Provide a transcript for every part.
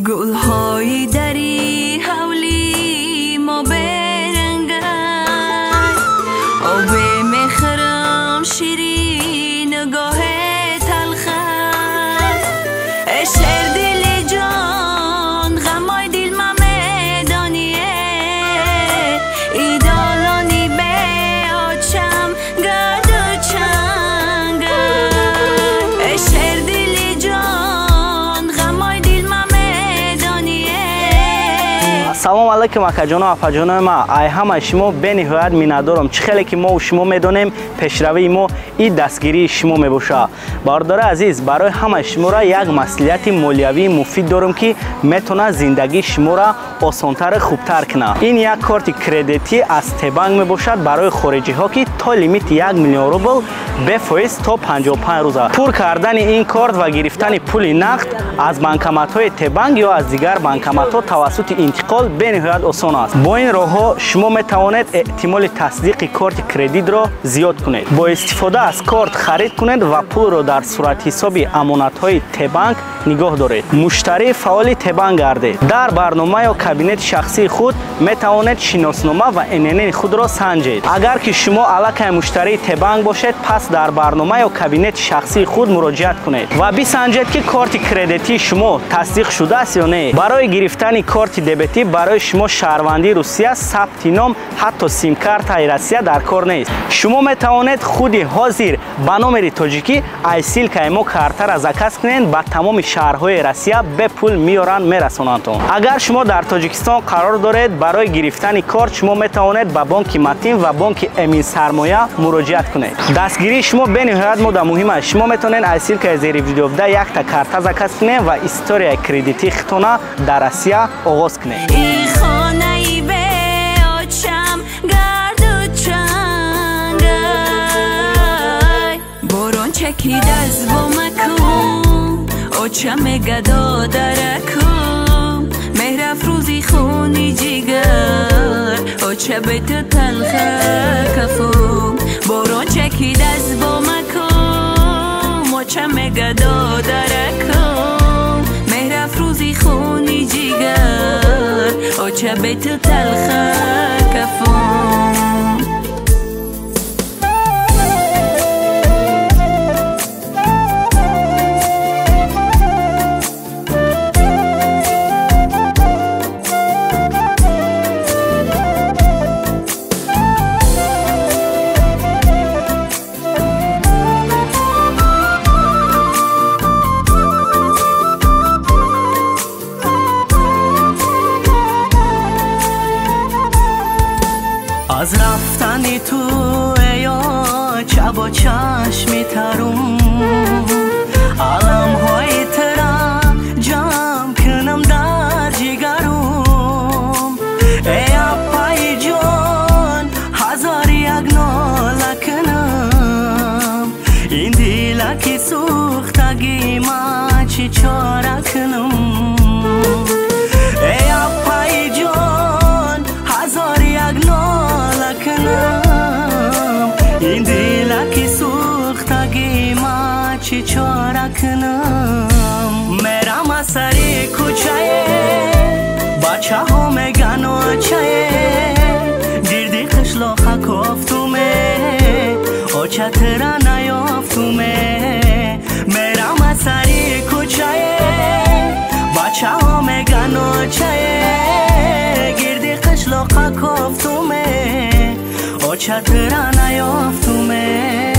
گل‌های دری حولی ما برنگن آب مخرم شیرین نگاه تلخن اشر دل جان غمای دل ما میدانیه ایدالانی به آچم گرد و چنگن اشر دل جان غمای دل ما салом алайкум акаҷону апаҷонои ма ай ҳамаи шумо бениҳоят миннатдорам чӣ хеле ки мо шумо медонем пешравии мо и дастгирии шумо мебошад. Бардори азиз, барои ҳамаи шуморо як маслиҳати молиявии муфид дорам ки метавонад зиндагии шуморо осонтару хубтар кунад. Ин як корти кредитӣ аз T-Bank мебошад барои хориҷиҳо ки то лимити 1 миллион рубл бефоиз то 55 рӯза. Пур кардани ин корт ва гирифтани пули нақд аз банкоматҳои T-Bank ё аз дигар банкоматҳо тавассути интиқол бениҳоят осон аст. Бо ин роҳҳо шумо метавонед эҳтимоли тасдиқи корти кредитро зиёд кунед. Бо истифода аз корт харид кунед ва пулро дар суратҳисоби амонатҳои T-Bank нигоҳ доред. Муштарии фаъоли T-Bank гардед. Дар барнома ё кабинети шахсии худ метавонед шиноснома ва ННН худро санҷед. Агар ки шумо аллакай муштарии T-Bank бошед, пас дар барнома ё кабинети шахсии худ муроҷиат кунед ва бисанҷед ки корти кредитии шумо тасдиқ шудааст ё не. Барои гирифтани корти дебетӣ барои шумо шаҳрвандии Русия, сабти ном, ҳатто сим-картаи Россия дар кор нест. Шумо метавонед худи ҳозир ба номери тоҷикӣ айсилкаи мо картара заказ кунед, ба тамоми шаҳрҳои Россия бе пул меоранд мерасонандтон. Агар шумо дар Тоҷикистон қарор доред, барои гирифтани корт шумо метавонед ба бонки Матин ва бонки Эмин Сармоя муроҷиат кунед. Дастгирии шумо бениҳоят мода муҳим аст. Шумо метавонед айсилкаи зери видеовда якта карта заказ кунед ва историяи кредитии хитона дар Россия оғоз кунед. چکید از بومکم آچم گدا درکم مهر افروزی خونی جیگر آچه به تو تلخه کفم باران چکید از بومکم آچم گدا درکم مهر افروزی خونی جیگر آچه به تو تلخه کفم از رفتن تو یا چبا چشمی ترم علم های ترا جمع کنم در جگرم ای اپای جان هزار یک ناله کنم این دیلکی سوختگی ما چی چاره کنم ای اپای جان هزار یک ناله کنم این دیلکی سوختگی ما چی چاره کنم میرم از سری کوچه بچه ها میگن آچه دیردی قشلاخه کفتومه آچه تره نیافتومه میرم از سری کوچه بچه ها میگن آچه گردی قشلاخه کفتومه آچه تره نیافتومه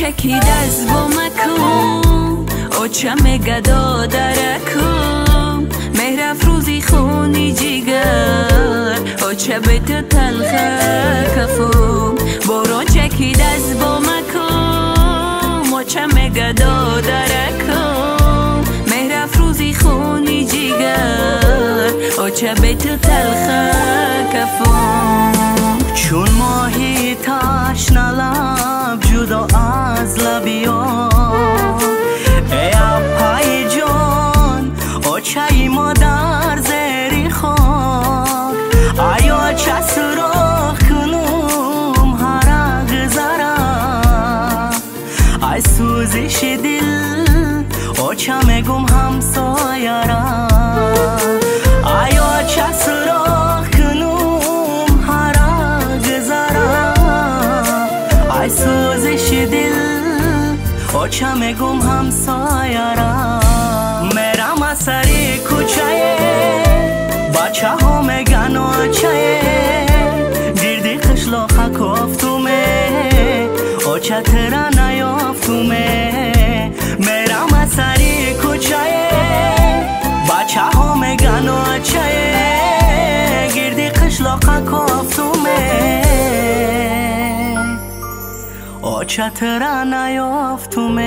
چکید از بومکم اوچم گدا درکم مهر افروزی خونی جیگر اوچه بیت تلخه کفم برو چکید از بومکم اوچم گدا درکم مهر افروزی خونی جیگر اوچه بیت تلخه کفم چون ماهی تشنه لب جدا از لبیا ای اپای جان اوچه ما در زیر خاک آیا چه سراخ کنم هر گذره ای سوزش دل اوچه میگم همسایه را آیا چه سراخ کنم هر گذره ای سوزش دل اوچه میگم همسایه را میرم از سری کوچه بچه ها میگن اوچه گردی قشلاخه کفتومه اوچه تره نیافتومه میرم از سری کوچه بچه ها میگن اوچه گردی قشلاخه کفتومه اوچه تره نیافتومه